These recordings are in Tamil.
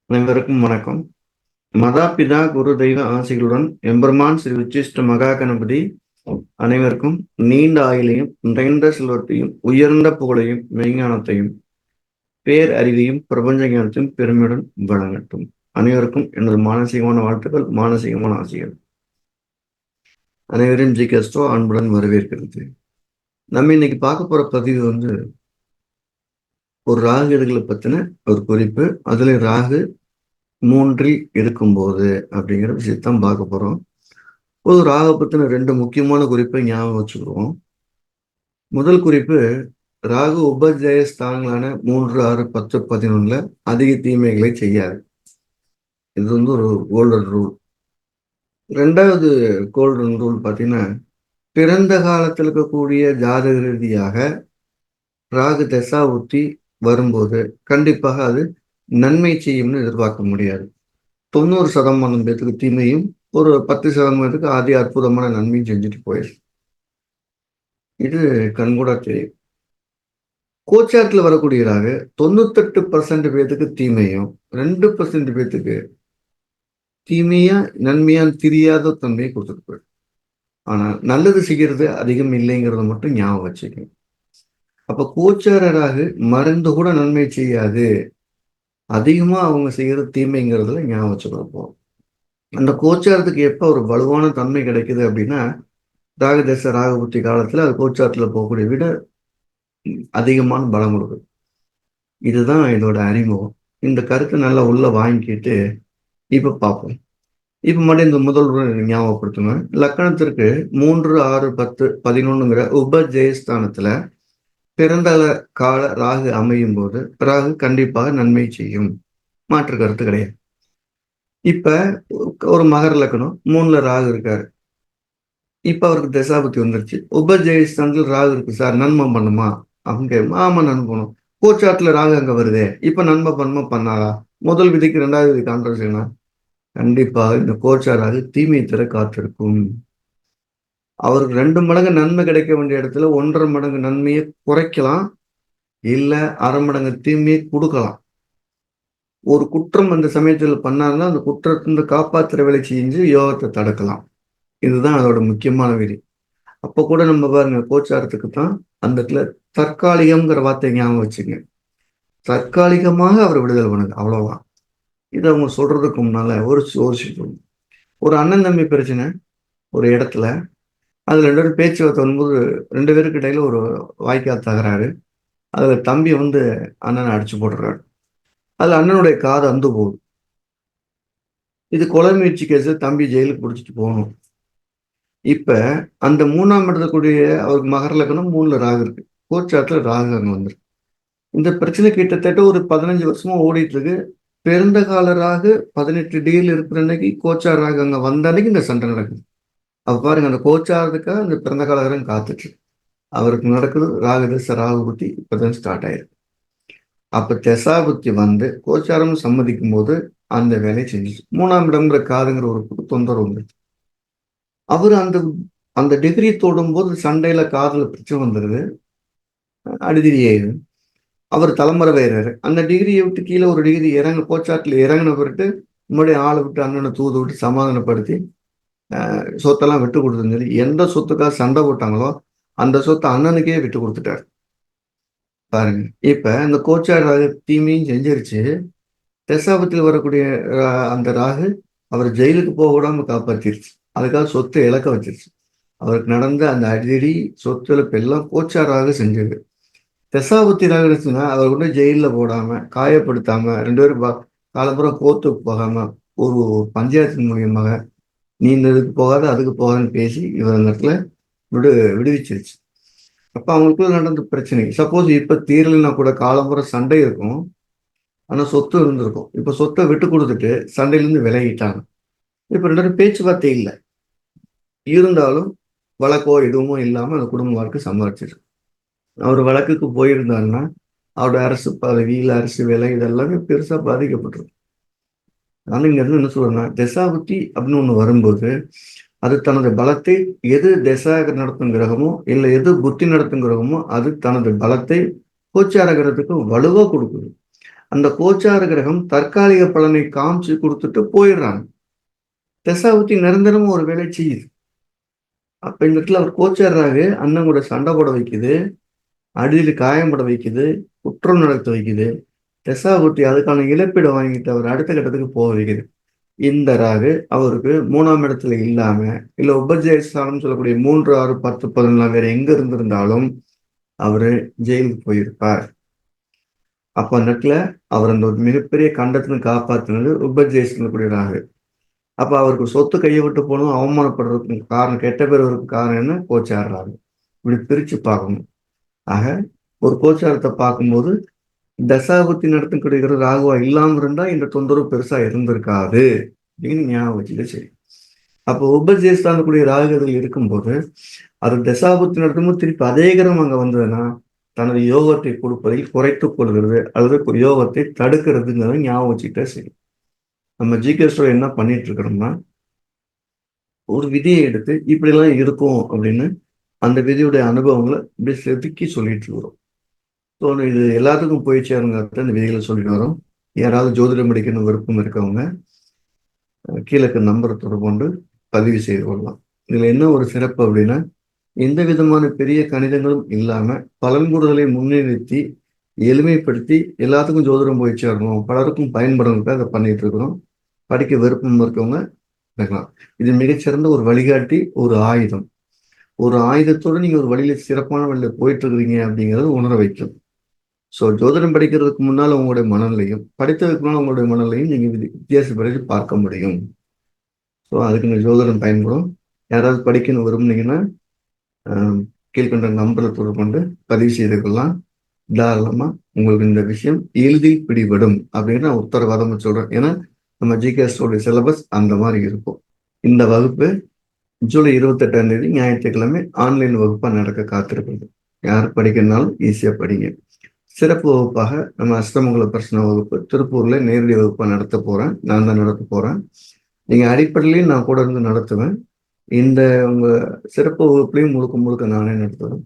அனைவருக்கும் வணக்கம். மதாபிதா குரு தெய்வ ஆசிகளுடன் எம்பெருமான் ஸ்ரீ உச்சிஷ்ட மகா கணபதி அனைவருக்கும் நீண்ட ஆயுளையும் நிறைந்த செல்வத்தையும் உயர்ந்த புகழையும் மெய்ஞானத்தையும் பேர் அறிவையும் பிரபஞ்ச ஞானத்தையும் பெருமையுடன் வழங்கட்டும். அனைவருக்கும் எனது மானசீகமான வாழ்த்துக்கள், மானசீகமான ஆசைகள். அனைவரையும் ஜி கஸ்டோ அன்புடன் வரவேற்கிறது. நம்ம இன்னைக்கு பார்க்க போற பதிவு ஒரு ராகு எதுகளை பத்தின ஒரு குறிப்பு. அதுல ராகு 3ல் இருக்கும்போது அப்படிங்கிற விஷயத்தான் பார்க்க போறோம். ஒரு ராக பத்தின 2 முக்கியமான குறிப்பை ஞாபகம் வச்சுக்கிறோம். முதல் குறிப்பு, ராகு உபஜய ஸ்தானங்களான 3, 6, 10, 11 அதிக தீமைகளை செய்யாது. இது ஒரு கோல்டன் ரூல். 2வது கோல்டன் ரூல் பார்த்தீங்கன்னா, பிறந்த காலத்தில் இருக்கக்கூடிய ஜாதக ரீதியாக ராகு தசா உத்தி வரும்போது கண்டிப்பாக அது நன்மை செய்யும்னு எதிர்பார்க்க முடியாது. 90% பேத்துக்கு தீமையும், ஒரு 10% ஆதி அற்புதமான நன்மையும் செஞ்சுட்டு போயிடும். இது கண்கூடா தெரியும். கோச்சாரத்தில் வரக்கூடிய ராகு 98% பேத்துக்கு தீமையும், 2% பேத்துக்கு தீமையா நன்மையான்னு தெரியாத தன்மையை கொடுத்துட்டு போயிடும். ஆனா நல்லது செய்கிறது அதிகம் இல்லைங்கிறத மட்டும் ஞாபகம் வச்சுக்கணும். அப்ப கோச்சார ராகு மருந்து கூட நன்மை செய்யாது, அதிகமா அவங்க செய்யறது தீமைங்கிறதுல ஞாபகம் வச்சுக்கிறப்போம். அந்த கோச்சாரத்துக்கு எப்ப ஒரு வலுவான தன்மை கிடைக்குது அப்படின்னா, ராகு தசை ராகு புத்தி காலத்துல அது கோச்சாரத்துல போகக்கூடிய விட அதிகமான பலம் கொடுக்குது. இதுதான் இதோட அறிமுகம். இந்த கருத்தை நல்லா உள்ள வாங்கிக்கிட்டு இப்ப பார்ப்போம். இப்ப மட்டும் இந்த முதல் ஞாபகப்படுத்துங்க. லக்கணத்திற்கு 3, 6, 10, 11ங்கிற உபஜெயஸ்தானத்துல பிறந்த கால ராகு அமையும் போது ராகு கண்டிப்பாக நன்மை செய்யும், மாற்று கருத்து கிடையாது. இப்ப ஒரு மகர லக்கணம் 3ல ராகு இருக்காரு. இப்ப அவருக்கு தசாபுத்தி வந்துருச்சு. உபஜெயஸ்தானத்துல ராகு இருக்கு சார், நன்மை பண்ணுமா அப்படின்னு கேட்கும். ஆமா நன்மை பண்ணும். கோச்சாரத்துல ராகு அங்க வருதே, இப்ப நன்மை பண்ணுமா பண்ணாரா? முதல் விதிக்கு 2வது விதி கான்ட்ரவர்சினா கண்டிப்பாக இந்த கோச்சாராக தீமை தர காத்திருக்கும். அவருக்கு 2 மடங்கு நன்மை கிடைக்க வேண்டிய இடத்துல 1.5 மடங்கு நன்மையை குறைக்கலாம், இல்ல அரை மடங்கு தீமையை கொடுக்கலாம். ஒரு குற்றம் அந்த சமயத்தில் பண்ணாருன்னா அந்த குற்றத்திலிருந்து காப்பாற்றுற வேலை செஞ்சு யோகத்தை தடுக்கலாம். இதுதான் அதோட முக்கியமான விதி. அப்ப கூட நம்ம பாருங்க, கோச்சாரத்துக்கு தான் அந்த இடத்துல தற்காலிகம்ங்கிற வார்த்தை ஞாபகம் வச்சுங்க. தற்காலிகமாக அவர் விடுதலை பண்ணுது, அவ்வளவுதான். இதை அவங்க சொல்றதுக்கு முன்னால ஒரு அண்ணன் தம்பி பிரச்சனை ஒரு இடத்துல, அதுல 2 பேரும் பேச்சுவார்த்தை வரும்போது 2 பேருக்கு இடையில ஒரு வாய்க்கால் தகராறு. அதுல தம்பி அண்ணனை அடிச்சு போடுறாரு. அதுல அண்ணனுடைய காது அந்து போகுது. இது கொலை முயற்சி கேஸ், தம்பி ஜெயிலுக்கு பிடிச்சிட்டு போகணும். இப்ப அந்த 3ஆம் இடத்துல கூடிய அவருக்கு மகர லக்னம் 3ல ராகு இருக்கு. கோச்சாரத்துல ராகு அங்க வந்துருக்கு. இந்த பிரச்சனை கிட்டத்தட்ட ஒரு 15 வருஷமா ஓடிட்டு இருக்கு. பிறந்த கால ராகு 18 டிகிரியில் இருக்கிற அன்னைக்கு கோச்சார ராகு அங்க வந்த அன்னைக்கு இந்த சண்டை நடக்குது. அப்ப பாருங்க, அந்த கோச்சாரத்துக்காக அந்த பிறந்த கால ராகு காத்துட்டு அவருக்கு நடக்குது. ராகு தசை ராகு புத்தி இப்பதான் ஸ்டார்ட் ஆயிருக்கு. அப்ப தசா புத்தி வந்து கோச்சாரம் சம்மதிக்கும் போது அந்த வேலையை செஞ்சிச்சு. 3ஆம் இடம்ங்கிற காதுங்கிற ஒரு புது தொந்தரவு வந்துச்சு. அவர் அந்த அந்த டிகிரி தொடும்போது சண்டையில காதுல பிரச்சனை வந்துடுது, அடிதிரியாயுது. அவர் தலைமுறை வேறாரு. அந்த டிகிரியை விட்டு கீழே ஒரு டிகிரி கோச்சாட்டில் இறங்கின பிறகு முன்னாடி ஆளை விட்டு அண்ணனை தூது விட்டு சமாதானப்படுத்தி சொத்தெல்லாம் விட்டு கொடுத்துன்னு சொல்லி எந்த சொத்துக்காக சண்டை போட்டாங்களோ அந்த சொத்தை அண்ணனுக்கே விட்டு கொடுத்துட்டாரு. பாருங்க, இப்ப இந்த கோச்சார் ராகு தீமையும் செஞ்சிருச்சு. தசாபத்தில் வரக்கூடிய அந்த ராகு அவர் ஜெயிலுக்கு போக விடாம காப்பாத்திருச்சு. அதுக்காக சொத்தை இழக்க வச்சிருச்சு. அவருக்கு நடந்த அந்த அடிதடி சொத்து இழப்பு எல்லாம் கோச்சார் ராகு செஞ்சது. தசாபுத்தி ராகு இருந்துச்சுன்னா அவர் கொண்டு ஜெயிலில் போடாம காயப்படுத்தாம 2 பேரும் காலப்புறம் கோர்ட்டுக்கு போகாம ஒரு பஞ்சாயத்தின் மூலியமாக நீ இந்த இதுக்கு போகாத அதுக்கு போகாதுன்னு பேசி இவர் அந்த இடத்துல விடுவிச்சிருச்சு. அப்ப அவங்களுக்குள்ள நடந்த பிரச்சனை சப்போஸ் இப்ப தீரலைன்னா கூட காலம்புற சண்டை இருக்கும், ஆனா சொத்து இருந்திருக்கும். இப்ப சொத்தை விட்டு கொடுத்துட்டு சண்டையிலிருந்து விலகிட்டாங்க. இப்ப 2 பேரும் பேச்சுவார்த்தை இல்லை, இருந்தாலும் வழக்கோ எதுவுமோ இல்லாம அந்த குடும்ப வாழ்க்கை சம்பாதிச்சிருக்கு. அவர் வழக்குக்கு போயிருந்தாருன்னா அவருடைய அரசு பதவி, அரசு வேலை இதெல்லாமே பெருசா பாதிக்கப்பட்டிருக்கும். ஆனா இங்க இருந்து என்ன சொல்றேன்னா, தசாபுத்தி அப்படின்னு ஒண்ணு வரும்போது அது தனது பலத்தை எது திசை நடத்தும் கிரகமோ இல்லை எது புத்தி நடத்தும் கிரகமோ அது தனது பலத்தை கோச்சார கிரகத்துக்கு வலுவா கொடுக்குது. அந்த கோச்சார கிரகம் தற்காலிக பலனை காமிச்சு கொடுத்துட்டு போயிடுறாங்க. தசாபுத்தி நிரந்தரமா ஒரு வேலை செய்யுது. அப்ப இந்த இடத்துல அவர் கோச்சாராக அண்ணன் கூட சண்டை போட வைக்குது, அடியில் காயம்பட வைக்குது, குற்றம் நடத்த வைக்குது. தசாபுத்தி அதுக்கான இழப்பீடை வாங்கிட்டு அவர் அடுத்த கட்டத்துக்கு போக வைக்குது. இந்த ராகு அவருக்கு 3ஆம் இடத்துல இல்லாம, இல்ல உபஜயஸ்தானம் சொல்லக்கூடிய 3, 6, 10, 11 வேற எங்க இருந்திருந்தாலும் அவரு ஜெயிலுக்கு போயிருப்பார். அப்ப அந்த இடத்துல அவர் அந்த ஒரு மிகப்பெரிய கண்டத்தின்னு காப்பாற்றினது உபஜயஸ்தானக்கூடிய ராகு. அப்ப அவருக்கு சொத்து கையை விட்டு போனதும் அவமானப்படுறதுக்கு காரணம், கெட்ட பேர் வரதுக்கு காரணம் என்ன? கோச்சாரம். இப்படி பிரிச்சு பார்க்கணும். ஆக ஒரு கோச்சாரத்தை பார்க்கும்போது தசாபுத்தி நடத்தக்கூடிய ராகுவா இல்லாம இருந்தா இந்த தொந்தரவு பெருசா இருந்திருக்காது அப்படின்னு ஞாபகம் வச்சுட்டு சரி. அப்போ உபஜேஸ்தானக்கூடிய ராகுகள் இருக்கும்போது அது தசாபுத்தி நடத்தும்போது திருப்பி அதே கிரகம் அங்க வந்ததுன்னா தனது யோகத்தை கொடுப்பதில் குறைத்துக் கொள்கிறது அல்லது யோகத்தை தடுக்கிறதுங்கிறத ஞாபகம் வச்சுக்கிட்டே சரி. நம்ம ஜிகே ஸ்டோர் என்ன பண்ணிட்டு இருக்கிறோம்னா, ஒரு விதியை எடுத்து இப்படிலாம் இருக்கும் அப்படின்னு அந்த விதியுடைய அனுபவங்களை இப்படி செதுக்கி சொல்லிட்டு இருக்கிறோம். ஸோ இது எல்லாத்துக்கும் போய் சேருங்கிறத இந்த விதிகளை சொல்லிட்டு வரோம். யாராவது ஜோதிடம் படிக்கணும் விருப்பம் இருக்கவங்க கீழே நம்பரை தொடர்பு கொண்டு பதிவு செய்து கொள்ளலாம். இதுல என்ன ஒரு சிறப்பு அப்படின்னா, எந்த விதமான பெரிய கணிதங்களும் இல்லாம பலன்கூடுதலை முன்னிறுத்தி எளிமைப்படுத்தி எல்லாத்துக்கும் ஜோதிடம் போய் சேரணும், பலருக்கும் பயன்படுறதுக்கு அதை பண்ணிட்டு இருக்கிறோம். படிக்க விருப்பம் இருக்கவங்க இருக்கலாம். இது மிகச்சிறந்த ஒரு வழிகாட்டி, ஒரு ஆயுதம். ஒரு ஆயுதத்தோடு நீங்க ஒரு வழியில சிறப்பான வழியில போயிட்டு இருக்கிறீங்க அப்படிங்கிறது உணர வைக்கும். ஸோ ஜோதிடம் படிக்கிறதுக்கு முன்னால் உங்களுடைய மனநிலையும், படித்ததுக்கு முன்னால் உங்களுடைய மனநிலையும் நீங்க வித்தியாசப்படுத்தி பார்க்க முடியும். ஸோ அதுக்கு இந்த ஜோதிடம் பயன்படும். யாராவது படிக்கணும் விரும்புனீங்கன்னா கீழ்கண்ட நம்பரில் தொடர்பு கொண்டு பதிவு செய்து கொள்ளலாம். தாராளமா உங்களுக்கு இந்த விஷயம் எளிதில் பிடிபடும் அப்படின்னு நான் உத்தரவாதம் சொல்றேன். ஏன்னா நம்ம ஜிகேஎஸ்ஓடைய சிலபஸ் அந்த மாதிரி இருக்கும். இந்த வகுப்பு ஜூலை 28ஆம் தேதி ஞாயிற்றுக்கிழமை ஆன்லைன் வகுப்பா நடக்க காத்திருக்குது. யார் படிக்கிறதுனாலும் ஈஸியா படிங்க. சிறப்பு வகுப்பாக நம்ம அஷ்டமங்கல பிரச்சனை வகுப்பு திருப்பூர்ல நேரடி வகுப்பா நடத்த போறேன். நான் தான் நடத்த போறேன். நீங்க அடிப்படையிலையும் நான் கூட இருந்து நடத்துவேன். இந்த உங்க சிறப்பு வகுப்புலையும் முழுக்க முழுக்க நானே நடத்துவேன்.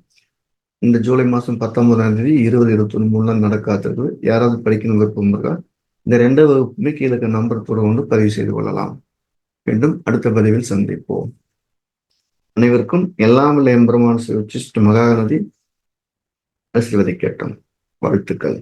இந்த ஜூலை மாதம் 19ஆம் தேதி 20, 21 நடக்க காத்திருக்குது. யாராவது படிக்கணும் விருப்பம் இருக்கா? இந்த 2 வகுப்புமே கீழே நம்பர் தொடர்பு பதிவு செய்து கொள்ளலாம். மீண்டும் அடுத்த பதிவில் சந்திப்போம். அனைவருக்கும் எல்லாம் வல்ல எம்பெருமான் ஸ்ரீ உச்சிஷ்ட மகாகணபதி ஆசீர்வதிக்கட்டும். வாழ்த்துக்கள்.